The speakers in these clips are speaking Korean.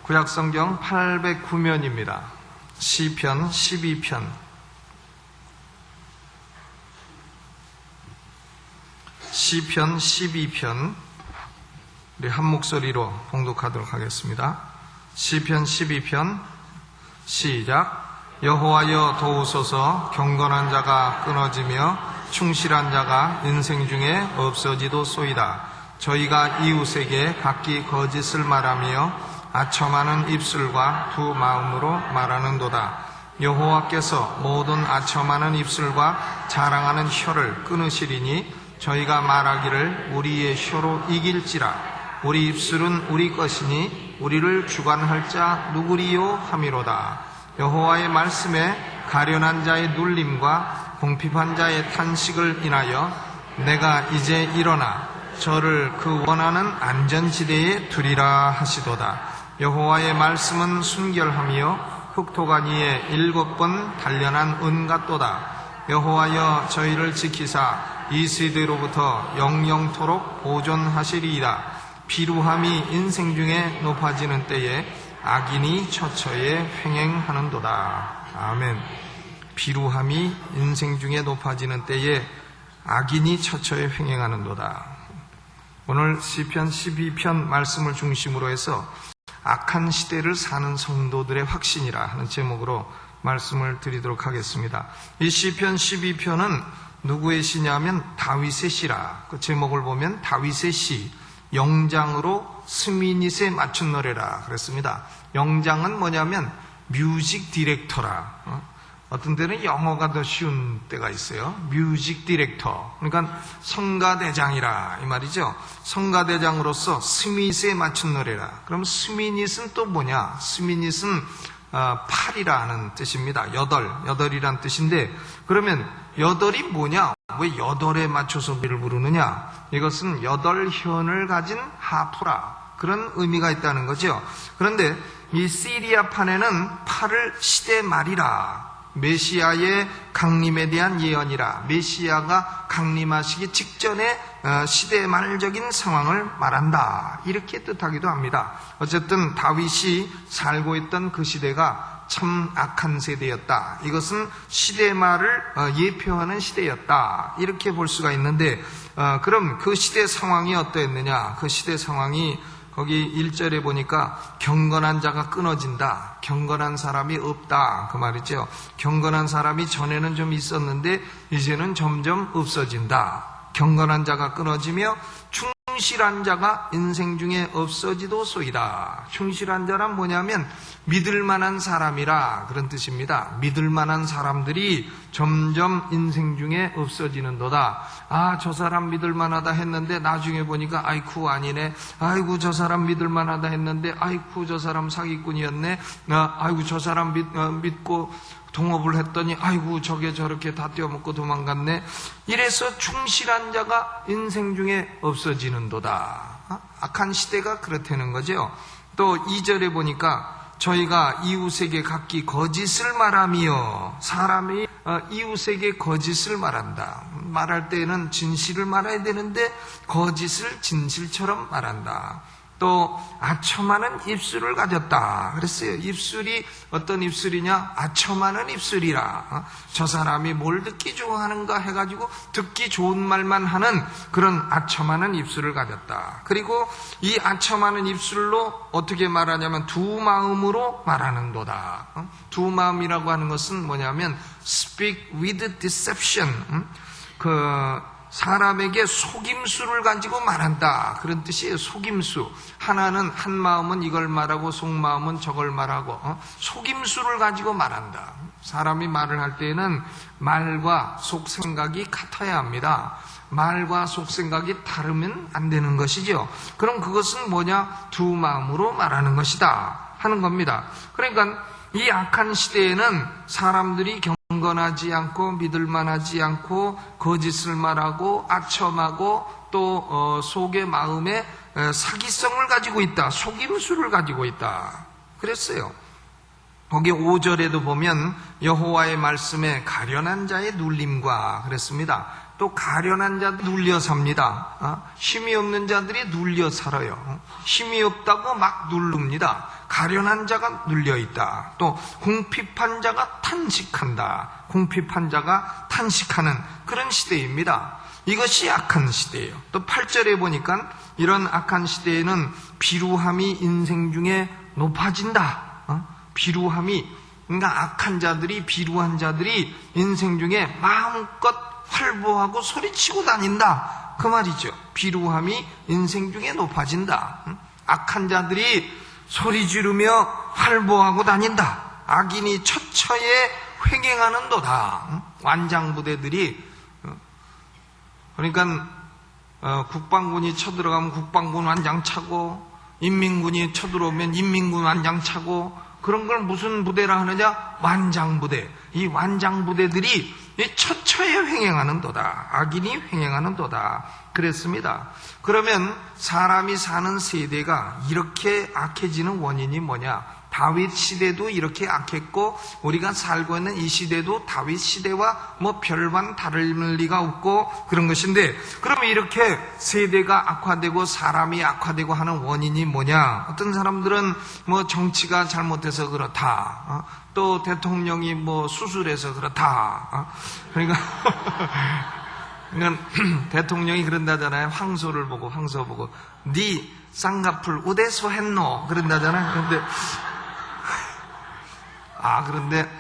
구약성경 809면입니다. 시편 12편. 시편 12편. 우리 한 목소리로 봉독하도록 하겠습니다. 시편 12편 시작. 여호와여 도우소서. 경건한 자가 끊어지며 충실한 자가 인생 중에 없어지도소이다. 저희가 이웃에게 각기 거짓을 말하며 아첨하는 입술과 두 마음으로 말하는도다. 여호와께서 모든 아첨하는 입술과 자랑하는 혀를 끊으시리니 저희가 말하기를 우리의 혀로 이길지라. 우리 입술은 우리 것이니 우리를 주관할 자 누구리요 함이로다. 여호와의 말씀에 가련한 자의 눌림과 궁핍한 자의 탄식을 인하여 내가 이제 일어나 저를 그 원하는 안전지대에 두리라 하시도다. 여호와의 말씀은 순결하며 흑토간 위에 7번 단련한 은 같도다. 여호와여 저희를 지키사 이 세대로부터 영영토록 보존하시리이다. 비루함이 인생 중에 높아지는 때에 악인이 처처에 횡행하는도다. 아멘. 비루함이 인생 중에 높아지는 때에 악인이 처처에 횡행하는도다. 오늘 시편 12편 말씀을 중심으로 해서 악한 시대를 사는 성도들의 확신이라 하는 제목으로 말씀을 드리도록 하겠습니다. 이 시편 12편은 누구의 시냐면 다윗의 시라. 그 제목을 보면 다윗의 시, 영장으로 스미닛에 맞춘 노래라 그랬습니다. 영장은 뭐냐면 뮤직 디렉터라. 어떤 때는 영어가 더 쉬운 때가 있어요. 뮤직 디렉터. 그러니까 성가대장이라 이 말이죠. 성가대장으로서 스미닛에 맞춘 노래라. 그럼 스미닛은 또 뭐냐? 스미닛은 8이라는 뜻입니다. 여덟이란 뜻인데, 그러면 여덟이 뭐냐? 왜 여덟에 맞춰서 노래를 부르느냐? 이것은 8현을 가진 하프라. 그런 의미가 있다는 거죠. 그런데 이 시리아판에는 8을 시대 말이라. 메시아의 강림에 대한 예언이라. 메시아가 강림하시기 직전에 시대 말적인 상황을 말한다. 이렇게 뜻하기도 합니다. 어쨌든 다윗이 살고 있던 그 시대가 참 악한 세대였다. 이것은 시대 말을 예표하는 시대였다. 이렇게 볼 수가 있는데, 그럼 그 시대 상황이 어떠했느냐? 그 시대 상황이 거기 1절에 보니까 경건한 자가 끊어진다. 경건한 사람이 없다. 그 말이죠. 경건한 사람이 전에는 좀 있었는데 이제는 점점 없어진다. 경건한 자가 끊어지며 충실한 자가 인생 중에 없어지도소이다. 충실한 자란 뭐냐면 믿을 만한 사람이라 그런 뜻입니다. 믿을 만한 사람들이 점점 인생 중에 없어지는도다. 아, 저 사람 믿을 만하다 했는데 나중에 보니까 아이쿠 아니네. 아이고 저 사람 믿을 만하다 했는데 아이쿠 저 사람 사기꾼이었네. 아이고 저 사람 믿고 동업을 했더니 아이고 저게 저렇게 다 떼어먹고 도망갔네. 이래서 충실한 자가 인생 중에 없어지는도다. 악한 시대가 그렇다는 거죠. 또 2절에 보니까 저희가 이웃에게 각기 거짓을 말하며, 사람이 이웃에게 거짓을 말한다. 말할 때에는 진실을 말해야 되는데 거짓을 진실처럼 말한다. 또 아첨하는 입술을 가졌다 그랬어요. 입술이 어떤 입술이냐? 아첨하는 입술이라. 저 사람이 뭘 듣기 좋아하는가 해가지고 듣기 좋은 말만 하는 그런 아첨하는 입술을 가졌다. 그리고 이 아첨하는 입술로 어떻게 말하냐면 두 마음으로 말하는도다. 두 마음이라고 하는 것은 뭐냐면 speak with deception. 사람에게 속임수를 가지고 말한다. 그런 뜻이에요. 속임수. 하나는 한 마음은 이걸 말하고 속마음은 저걸 말하고 속임수를 가지고 말한다. 사람이 말을 할 때에는 말과 속생각이 같아야 합니다. 말과 속생각이 다르면 안 되는 것이죠. 그럼 그것은 뭐냐? 두 마음으로 말하는 것이다 하는 겁니다. 그러니까 이 악한 시대에는 사람들이 경건하지 않고 믿을만하지 않고 거짓을 말하고 아첨하고 또 속의 마음에 사기성을 가지고 있다. 속임수를 가지고 있다. 그랬어요. 거기 5절에도 보면 여호와의 말씀에 가련한 자의 눌림과 그랬습니다. 또 가련한 자도 눌려 삽니다. 힘이 없는 자들이 눌려 살아요. 힘이 없다고 막 누릅니다. 가련한 자가 눌려있다. 또 궁핍한 자가 탄식한다. 궁핍한 자가 탄식하는 그런 시대입니다. 이것이 악한 시대예요. 또 8절에 보니까 이런 악한 시대에는 비루함이 인생 중에 높아진다. 비루함이, 그러니까 악한 자들이, 비루한 자들이 인생 중에 마음껏 활보하고 소리치고 다닌다. 그 말이죠. 비루함이 인생 중에 높아진다. 악한 자들이 소리 지르며 활보하고 다닌다. 악인이 처처에 횡행하는도다. 완장부대들이, 그러니까 국방군이 쳐들어가면 국방군 완장 차고, 인민군이 쳐들어오면 인민군 완장 차고, 그런 걸 무슨 부대라 하느냐? 완장부대. 이 완장부대들이 처처에 횡행하는도다. 악인이 횡행하는도다. 그랬습니다. 그러면 사람이 사는 세대가 이렇게 악해지는 원인이 뭐냐? 다윗 시대도 이렇게 악했고 우리가 살고 있는 이 시대도 다윗 시대와 뭐 별반 다를 리가 없고 그런 것인데, 그러면 이렇게 세대가 악화되고 사람이 악화되고 하는 원인이 뭐냐? 어떤 사람들은 뭐 정치가 잘못돼서 그렇다. 또 대통령이 뭐 수술해서 그렇다. 그러니까 대통령이 그런다잖아요. 황소를 보고 네 쌍꺼풀 우대소 했노 그런다잖아요. 그런데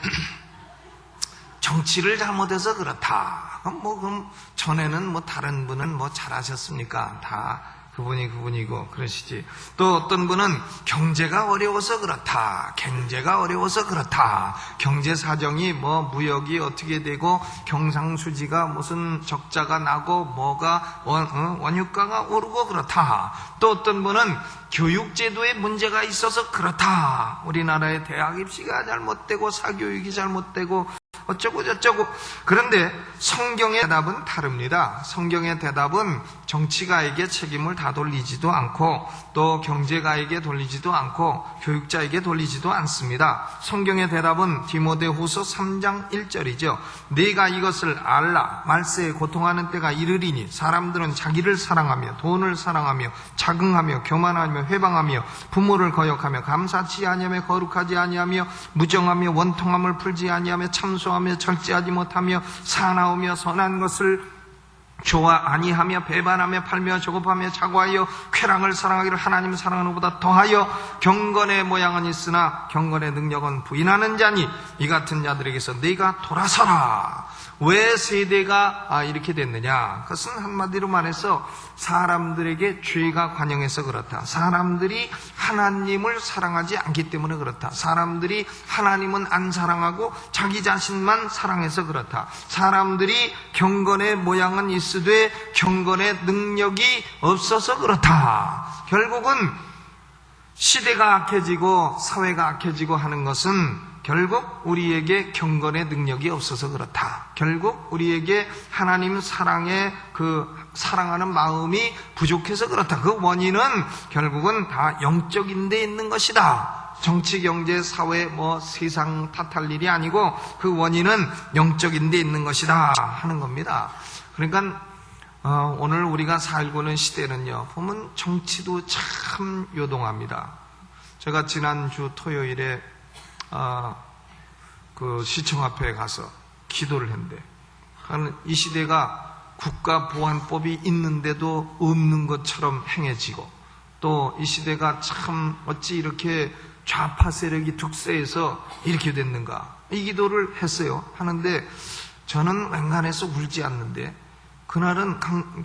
정치를 잘못해서 그렇다. 그럼 전에는 뭐 다른 분은 뭐 잘하셨습니까? 다 그분이고 그러시지. 또 어떤 분은 경제가 어려워서 그렇다. 경제가 어려워서 그렇다. 경제 사정이 뭐 무역이 어떻게 되고 경상수지가 무슨 적자가 나고 뭐가 원유가가 오르고 그렇다. 또 어떤 분은 교육제도에 문제가 있어서 그렇다. 우리나라의 대학 입시가 잘못되고 사교육이 잘못되고 어쩌고 저쩌고. 그런데 성경의 대답은 다릅니다. 성경의 대답은 정치가에게 책임을 다 돌리지도 않고 또 경제가에게 돌리지도 않고 교육자에게 돌리지도 않습니다. 성경의 대답은 디모데후서 3장 1절이죠. 네가 이것을 알라. 말세에 고통하는 때가 이르리니 사람들은 자기를 사랑하며 돈을 사랑하며 자긍하며 교만하며 회방하며 부모를 거역하며 감사치 아니하며 거룩하지 아니하며 무정하며 원통함을 풀지 아니하며 참소하며 절제하지 못하며 사나우며 선한 것을 좋아 아니하며 배반하며 팔며 조급하며 자고하여 쾌락을 사랑하기를 하나님을 사랑하는 것보다 더하여 경건의 모양은 있으나 경건의 능력은 부인하는 자니 이 같은 자들에게서 네가 돌아서라. 왜 세대가 이렇게 됐느냐? 그것은 한마디로 말해서 사람들에게 죄가 관영해서 그렇다. 사람들이 하나님을 사랑하지 않기 때문에 그렇다. 사람들이 하나님은 안 사랑하고 자기 자신만 사랑해서 그렇다. 사람들이 경건의 모양은 있으되 경건의 능력이 없어서 그렇다. 결국은 시대가 악해지고 사회가 악해지고 하는 것은 결국 우리에게 경건의 능력이 없어서 그렇다. 결국 우리에게 하나님 사랑의 사랑하는 마음이 부족해서 그렇다. 그 원인은 결국은 다 영적인 데 있는 것이다. 정치, 경제, 사회, 세상 탓할 일이 아니고 그 원인은 영적인 데 있는 것이다 하는 겁니다. 그러니까 오늘 우리가 살고 있는 시대는요, 보면 정치도 참 요동합니다. 제가 지난주 토요일에 그 시청 앞에 가서 기도를 했는데, 이 시대가 국가보안법이 있는데도 없는 것처럼 행해지고, 또 이 시대가 참 어찌 이렇게 좌파 세력이 득세해서 이렇게 됐는가, 이 기도를 했어요. 하는데 저는 웬간해서 울지 않는데 그날은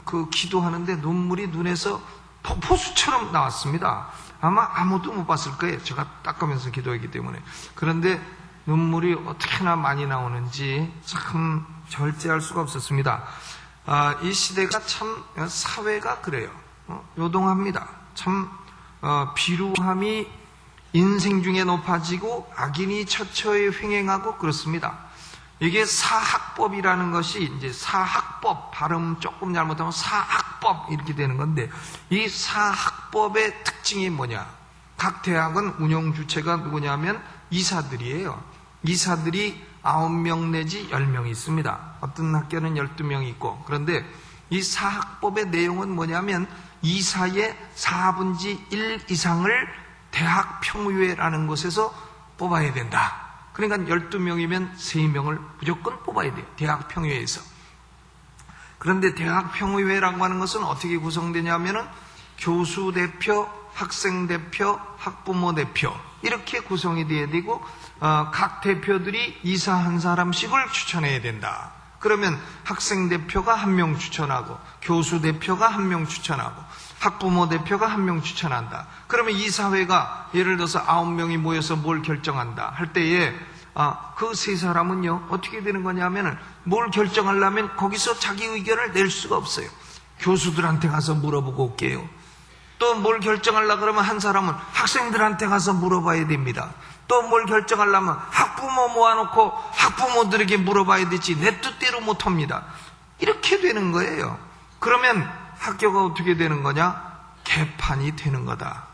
그 기도하는데 눈물이 눈에서 폭포수처럼 나왔습니다. 아마 아무도 못 봤을 거예요. 제가 닦으면서 기도했기 때문에. 그런데 눈물이 어떻게나 많이 나오는지 참 절제할 수가 없었습니다. 이 시대가 참 사회가 그래요. 요동합니다. 참 비루함이 인생 중에 높아지고 악인이 처처에 횡행하고 그렇습니다. 이게 사학법이라는 것이 이제 사학법, 발음 조금 잘못하면 사학법 이렇게 되는 건데, 이 사학법의 특징이 뭐냐? 각 대학은 운영 주체가 누구냐면 이사들이에요. 이사들이 9명 내지 10명이 있습니다. 어떤 학교는 12명이 있고. 그런데 이 사학법의 내용은 뭐냐면 이사의 4분의 1 이상을 대학평의회라는 곳에서 뽑아야 된다. 그러니까 12명이면 3명을 무조건 뽑아야 돼요. 대학평의회에서. 그런데 대학평의회라고 하는 것은 어떻게 구성되냐면은 교수 대표, 학생 대표, 학부모 대표 이렇게 구성이 돼야 되고 각 대표들이 이사 한 사람씩을 추천해야 된다. 그러면 학생 대표가 1명 추천하고 교수 대표가 1명 추천하고 학부모 대표가 1명 추천한다. 그러면 이사회가 예를 들어서 9명이 모여서 뭘 결정한다 할 때에 그 3사람은요 어떻게 되는 거냐면은 뭘 결정하려면 거기서 자기 의견을 낼 수가 없어요. 교수들한테 가서 물어보고 올게요. 또 뭘 결정하려고 그러면 한 사람은 학생들한테 가서 물어봐야 됩니다. 또 뭘 결정하려면 학부모 모아놓고 학부모들에게 물어봐야 되지 내 뜻대로 못합니다. 이렇게 되는 거예요. 그러면 학교가 어떻게 되는 거냐? 개판이 되는 거다.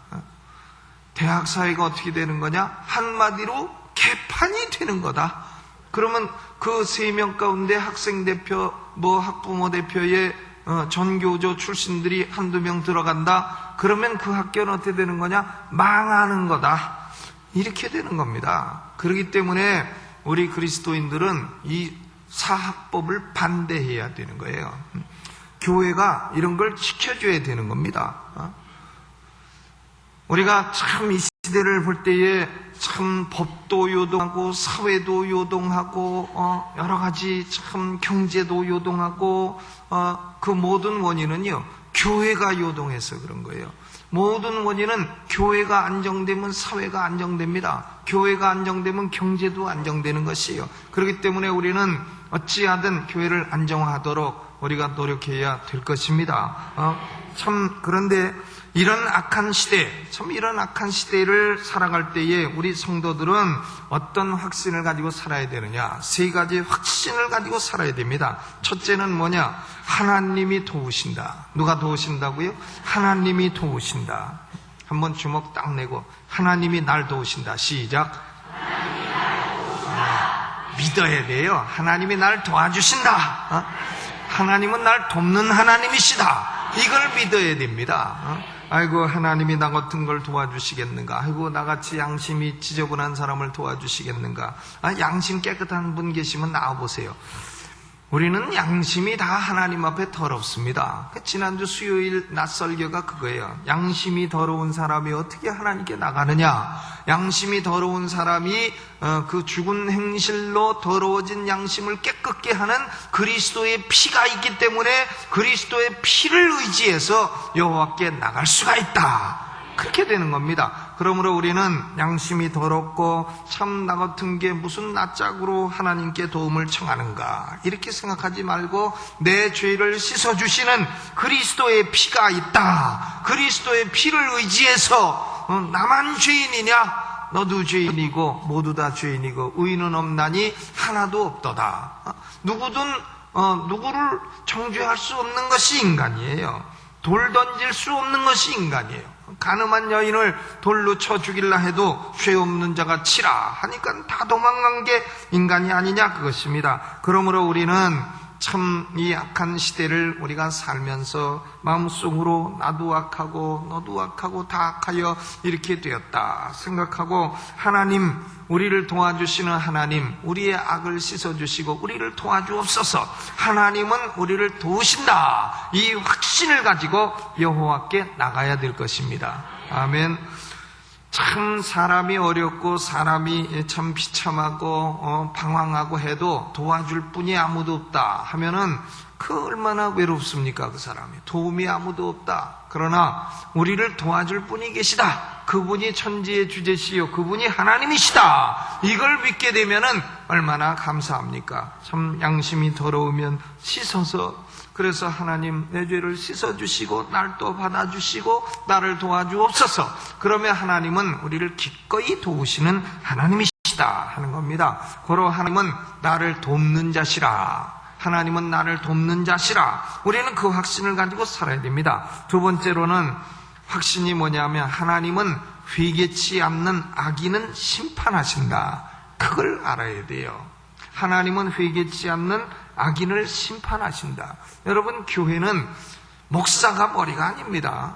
대학 사회가 어떻게 되는 거냐? 한마디로 개판이 되는 거다. 그러면 그 3명 가운데 학생 대표, 학부모 대표의 전교조 출신들이 한두 명 들어간다. 그러면 그 학교는 어떻게 되는 거냐? 망하는 거다. 이렇게 되는 겁니다. 그렇기 때문에 우리 그리스도인들은 이 사학법을 반대해야 되는 거예요. 교회가 이런 걸 지켜줘야 되는 겁니다. 우리가 참 이 시대를 볼 때에 참 법도 요동하고 사회도 요동하고 여러 가지 참 경제도 요동하고 그 모든 원인은요 교회가 요동해서 그런 거예요. 모든 원인은 교회가 안정되면 사회가 안정됩니다. 교회가 안정되면 경제도 안정되는 것이에요. 그렇기 때문에 우리는 어찌하든 교회를 안정화하도록 우리가 노력해야 될 것입니다. 참 그런데 이런 악한 시대를 살아갈 때에 우리 성도들은 어떤 확신을 가지고 살아야 되느냐? 3가지 확신을 가지고 살아야 됩니다. 첫째는 뭐냐? 하나님이 도우신다. 누가 도우신다고요? 하나님이 도우신다. 한번 주먹 딱 내고 하나님이 날 도우신다. 시작. 하나님이 날 도우신다. 믿어야 돼요. 하나님이 날 도와주신다. 하나님은 날 돕는 하나님이시다. 이걸 믿어야 됩니다. 아이고 하나님이 나 같은 걸 도와주시겠는가? 아이고 나같이 양심이 지저분한 사람을 도와주시겠는가? 양심 깨끗한 분 계시면 나와보세요. 우리는 양심이 다 하나님 앞에 더럽습니다. 지난주 수요일 낮설교가 그거예요. 양심이 더러운 사람이 어떻게 하나님께 나가느냐? 양심이 더러운 사람이 그 죽은 행실로 더러워진 양심을 깨끗게 하는 그리스도의 피가 있기 때문에 그리스도의 피를 의지해서 여호와께 나갈 수가 있다. 그렇게 되는 겁니다. 그러므로 우리는 양심이 더럽고 참 나 같은 게 무슨 낯짝으로 하나님께 도움을 청하는가 이렇게 생각하지 말고 내 죄를 씻어주시는 그리스도의 피가 있다. 그리스도의 피를 의지해서 나만 죄인이냐? 너도 죄인이고 모두 다 죄인이고 의인은 없나니 하나도 없도다. 누구를 정죄할 수 없는 것이 인간이에요. 돌 던질 수 없는 것이 인간이에요. 가늠한 여인을 돌로 쳐 죽일라 해도 죄 없는 자가 치라 하니까 다 도망간 게 인간이 아니냐 그것입니다. 그러므로 우리는 참 이 악한 시대를 우리가 살면서 마음속으로 나도 악하고 너도 악하고 다 악하여 이렇게 되었다 생각하고 하나님 우리를 도와주시는 하나님 우리의 악을 씻어주시고 우리를 도와주옵소서. 하나님은 우리를 도우신다. 이 확신을 가지고 여호와께 나가야 될 것입니다. 아멘. 참 사람이 어렵고 사람이 참 비참하고 방황하고 해도 도와줄 분이 아무도 없다 하면은 그 얼마나 외롭습니까? 그 사람이 도움이 아무도 없다. 그러나 우리를 도와줄 분이 계시다. 그분이 천지의 주제시요 그분이 하나님이시다. 이걸 믿게 되면은 얼마나 감사합니까? 참 양심이 더러우면 씻어서 그래서 하나님 내 죄를 씻어주시고 날 또 받아주시고 나를 도와주옵소서. 그러면 하나님은 우리를 기꺼이 도우시는 하나님이시다 하는 겁니다. 고로 하나님은 나를 돕는 자시라. 하나님은 나를 돕는 자시라. 우리는 그 확신을 가지고 살아야 됩니다. 두 번째로는 확신이 뭐냐면 하나님은 회개치 않는 악인은 심판하신다. 그걸 알아야 돼요. 하나님은 회개치 않는 악인을 심판하신다. 여러분 교회는 목사가 머리가 아닙니다.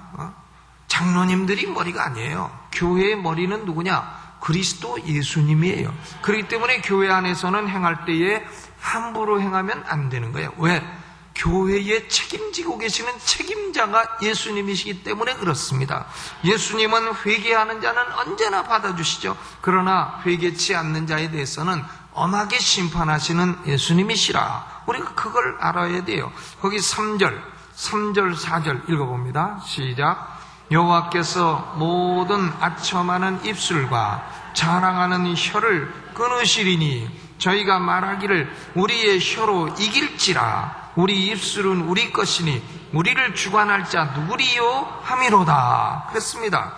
장로님들이 머리가 아니에요. 교회의 머리는 누구냐? 그리스도 예수님이에요. 그렇기 때문에 교회 안에서는 행할 때에 함부로 행하면 안 되는 거예요. 왜? 교회에 책임지고 계시는 책임자가 예수님이시기 때문에 그렇습니다. 예수님은 회개하는 자는 언제나 받아주시죠. 그러나 회개치 않는 자에 대해서는 엄하게 심판하시는 예수님이시라. 우리가 그걸 알아야 돼요. 거기 3절, 4절 읽어봅니다. 시작. 여호와께서 모든 아첨하는 입술과 자랑하는 혀를 끊으시리니 저희가 말하기를 우리의 혀로 이길지라. 우리 입술은 우리 것이니 우리를 주관할 자 누구리요 함이로다. 그랬습니다.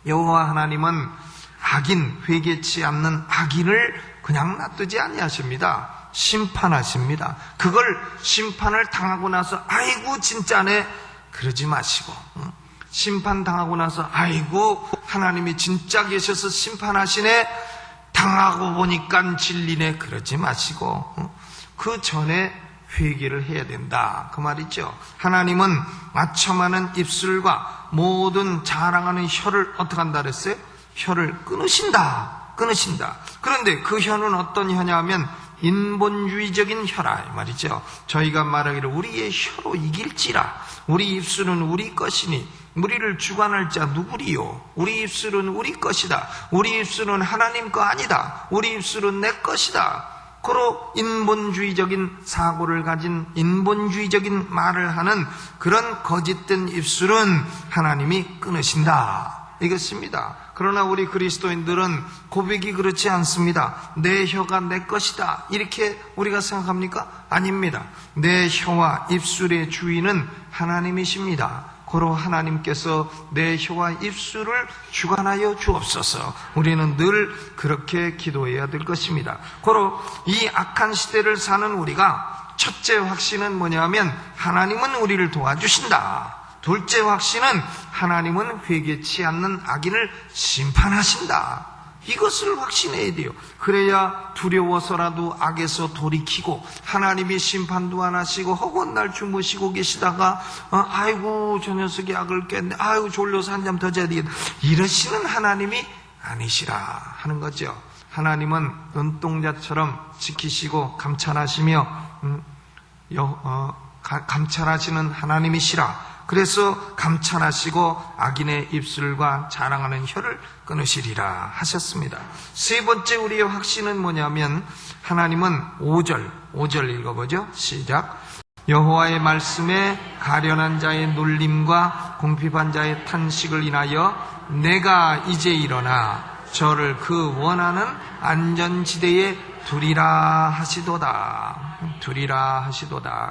여호와 하나님은 악인, 회개치 않는 악인을 그냥 놔두지 아니하십니다. 심판하십니다. 그걸 심판을 당하고 나서 아이고 진짜네 그러지 마시고, 심판당하고 나서 아이고 하나님이 진짜 계셔서 심판하시네, 당하고 보니까 진리네 그러지 마시고 그 전에 회개를 해야 된다 그 말이죠. 하나님은 아첨하는 입술과 모든 자랑하는 혀를 어떻게 한다 그랬어요? 혀를 끊으신다. 그런데 그 혀는 어떤 혀냐 하면 인본주의적인 혀라 이 말이죠. 저희가 말하기를 우리의 혀로 이길지라. 우리 입술은 우리 것이니 우리를 주관할 자 누구리요? 우리 입술은 우리 것이다. 우리 입술은 하나님 거 아니다. 우리 입술은 내 것이다. 고로 인본주의적인 사고를 가진 인본주의적인 말을 하는 그런 거짓된 입술은 하나님이 끊으신다 이것입니다. 그러나 우리 그리스도인들은 고백이 그렇지 않습니다. 내 혀가 내 것이다 이렇게 우리가 생각합니까? 아닙니다. 내 혀와 입술의 주인은 하나님이십니다. 고로 하나님께서 내 혀와 입술을 주관하여 주옵소서. 우리는 늘 그렇게 기도해야 될 것입니다. 고로 이 악한 시대를 사는 우리가 첫째 확신은 뭐냐면 하나님은 우리를 도와주신다. 둘째 확신은 하나님은 회개치 않는 악인을 심판하신다. 이것을 확신해야 돼요. 그래야 두려워서라도 악에서 돌이키고 하나님이 심판도 안 하시고 허구한 주무시고 계시다가 아이고 저 녀석이 악을 깼네, 아이고 졸려서 한잠 더 자야 되겠다 이러시는 하나님이 아니시라 하는 거죠. 하나님은 눈동자처럼 지키시고 감찰하시며 감찰하시는 하나님이시라. 그래서 감찰하시고 악인의 입술과 자랑하는 혀를 끊으시리라 하셨습니다. 세 번째 우리의 확신은 뭐냐면 하나님은 5절 읽어보죠. 시작. 여호와의 말씀에 가련한 자의 놀림과 궁핍한 자의 탄식을 인하여 내가 이제 일어나 저를 그 원하는 안전지대에 두리라 하시도다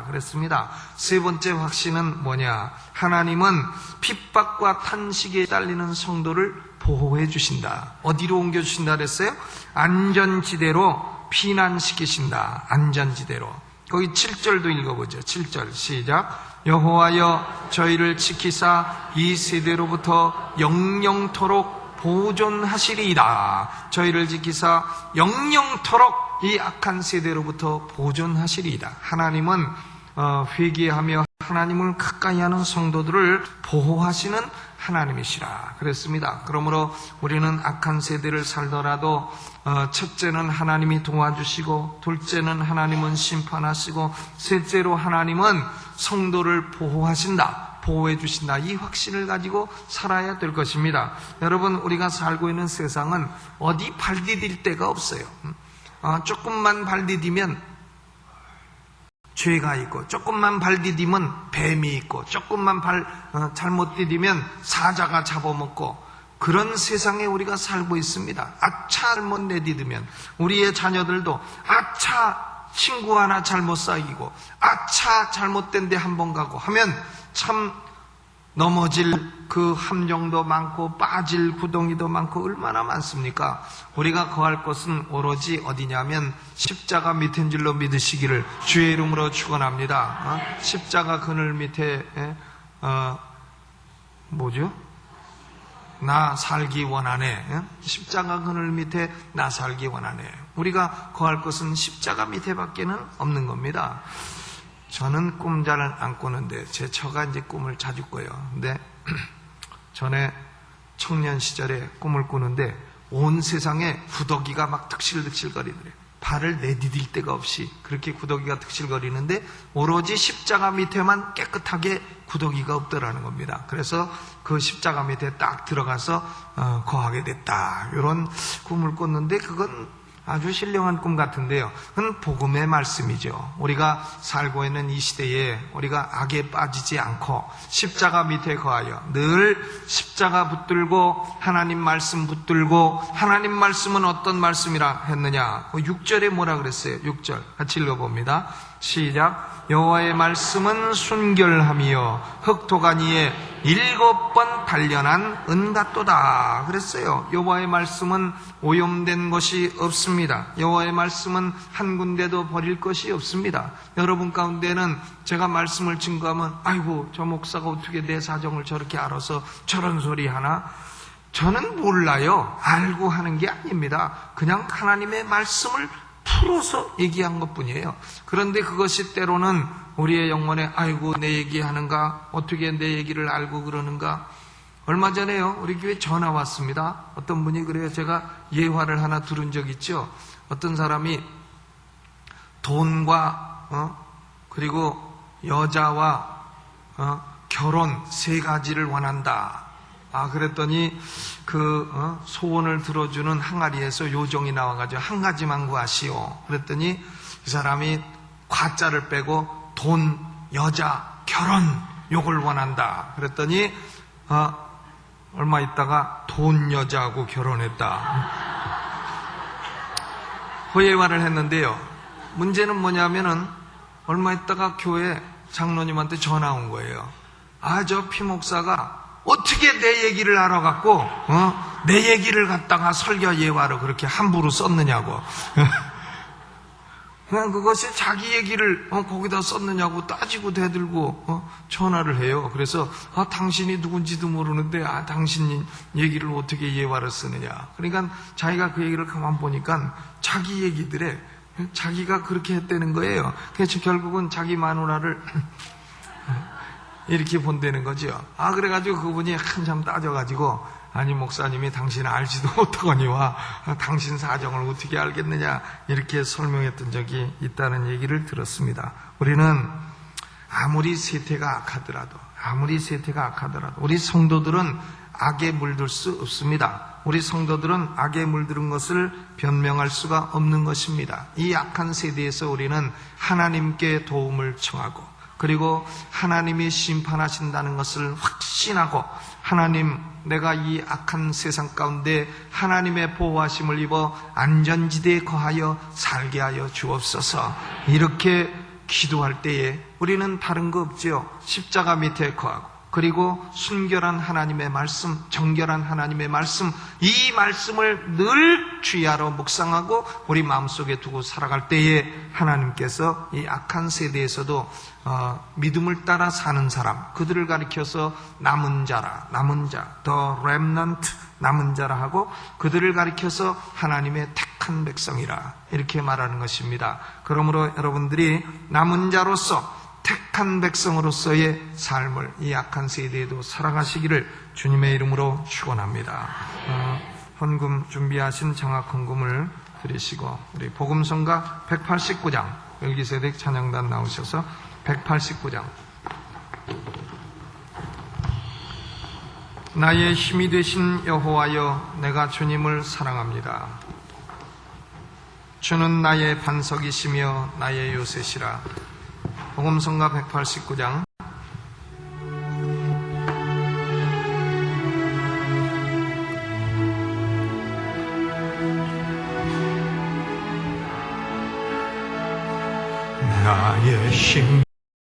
그랬습니다. 세 번째 확신은 뭐냐? 하나님은 핍박과 탄식에 딸리는 성도를 보호해 주신다. 어디로 옮겨 주신다 그랬어요? 안전지대로 피난시키신다. 안전지대로. 거기 7절도 읽어보죠. 7절 시작. 여호와여 저희를 지키사 이 세대로부터 영영토록 보존하시리이다. 저희를 지키사 영영토록 이 악한 세대로부터 보존하시리이다. 하나님은 회개하며 하나님을 가까이 하는 성도들을 보호하시는 하나님이시라 그랬습니다. 그러므로 우리는 악한 세대를 살더라도 첫째는 하나님이 도와주시고, 둘째는 하나님은 심판하시고, 셋째로 하나님은 성도를 보호하신다, 보호해 주신다, 이 확신을 가지고 살아야 될 것입니다. 여러분, 우리가 살고 있는 세상은 어디 발 디딜 데가 없어요. 조금만 발 디디면 죄가 있고, 조금만 발 디디면 뱀이 있고, 조금만 잘못 디디면 사자가 잡아먹고, 그런 세상에 우리가 살고 있습니다. 아차 잘못 내디디면 우리의 자녀들도 아차 친구 하나 잘못 사귀고, 아차 잘못된 데 한 번 가고 하면 참 넘어질 그 함정도 많고 빠질 구덩이도 많고 얼마나 많습니까? 우리가 거할 곳은 오로지 어디냐면 십자가 밑인 줄로 믿으시기를 주의 이름으로 축원합니다. 십자가 그늘 밑에 나 살기 원하네. 십자가 그늘 밑에 나 살기 원하네. 우리가 거할 곳은 십자가 밑에밖에는 없는 겁니다. 저는 꿈 잘 안 꾸는데 제 처가 이제 꿈을 자주 꿔요. 근데 전에 청년 시절에 꿈을 꾸는데 온 세상에 구더기가 막 득실득실거리더래. 발을 내디딜 데가 없이 그렇게 구더기가 득실거리는데 오로지 십자가 밑에만 깨끗하게 구더기가 없더라는 겁니다. 그래서 그 십자가 밑에 딱 들어가서 거하게 됐다. 이런 꿈을 꿨는데 그건 아주 신령한 꿈 같은데요. 그건 복음의 말씀이죠. 우리가 살고 있는 이 시대에 우리가 악에 빠지지 않고 십자가 밑에 거하여 늘 십자가 붙들고 하나님 말씀 붙들고, 하나님 말씀은 어떤 말씀이라 했느냐? 6절에 뭐라 그랬어요? 6절 같이 읽어봅니다. 시작. 여호와의 말씀은 순결함이요 흑토가니에 7번 단련한 은같도다 그랬어요. 여호와의 말씀은 오염된 것이 없습니다. 여호와의 말씀은 한 군데도 버릴 것이 없습니다. 여러분 가운데는 제가 말씀을 증거하면 아이고 저 목사가 어떻게 내 사정을 저렇게 알아서 저런 소리 하나? 저는 몰라요. 알고 하는 게 아닙니다. 그냥 하나님의 말씀을 풀어서 얘기한 것뿐이에요. 그런데 그것이 때로는 우리의 영혼에 아이고 내 얘기하는가? 어떻게 내 얘기를 알고 그러는가? 얼마 전에요 우리 교회 전화 왔습니다. 어떤 분이 그래요. 제가 예화를 하나 들은 적 있죠. 어떤 사람이 돈과 그리고 여자와 결혼 3가지를 원한다. 그랬더니 그 소원을 들어주는 항아리에서 요정이 나와가지고 한 가지만 구하시오. 그랬더니 이 사람이 과자를 빼고 돈, 여자, 결혼 요걸 원한다. 그랬더니 얼마 있다가 돈 여자하고 결혼했다. 호예화를 했는데요. 문제는 뭐냐면은 얼마 있다가 교회 장로님한테 전화 온 거예요. 저 피목사가 어떻게 내 얘기를 알아갖고 내 얘기를 갖다가 설교 예화로 그렇게 함부로 썼느냐고. 그냥 그것이 자기 얘기를 거기다 썼느냐고 따지고 대들고 전화를 해요. 그래서 당신이 누군지도 모르는데 당신 얘기를 어떻게 예화를 쓰느냐. 그러니까 자기가 그 얘기를 가만 보니까 자기 얘기들에 자기가 그렇게 했다는 거예요. 그래서 결국은 자기 마누라를 이렇게 본다는 거죠. 그래가지고 그분이 한참 따져가지고 아니 목사님이 당신 알지도 못하거니와 당신 사정을 어떻게 알겠느냐 이렇게 설명했던 적이 있다는 얘기를 들었습니다. 우리는 아무리 세태가 악하더라도 우리 성도들은 악에 물들 수 없습니다. 우리 성도들은 악에 물드는 것을 변명할 수가 없는 것입니다. 이 악한 세대에서 우리는 하나님께 도움을 청하고 그리고 하나님이 심판하신다는 것을 확신하고 하나님 내가 이 악한 세상 가운데 하나님의 보호하심을 입어 안전지대에 거하여 살게 하여 주옵소서. 이렇게 기도할 때에 우리는 다른 거 없지요. 십자가 밑에 거하고 그리고 순결한 하나님의 말씀, 정결한 하나님의 말씀, 이 말씀을 늘 주야로 묵상하고 우리 마음속에 두고 살아갈 때에 하나님께서 이 악한 세대에서도 믿음을 따라 사는 사람, 그들을 가리켜서 남은 자, the remnant, 남은 자라 하고 그들을 가리켜서 하나님의 택한 백성이라 이렇게 말하는 것입니다. 그러므로 여러분들이 남은 자로서 택한 백성으로서의 삶을 이 악한 세대에도 살아가시기를 주님의 이름으로 축원합니다. 헌금 준비하신 정확 헌금을 드리시고 우리 복음성가 189장 멜기세덱 찬양단 나오셔서 189장 나의 힘이 되신 여호와여 내가 주님을 사랑합니다. 주는 나의 반석이시며 나의 요새시라. 복음성가 189장 나의 힘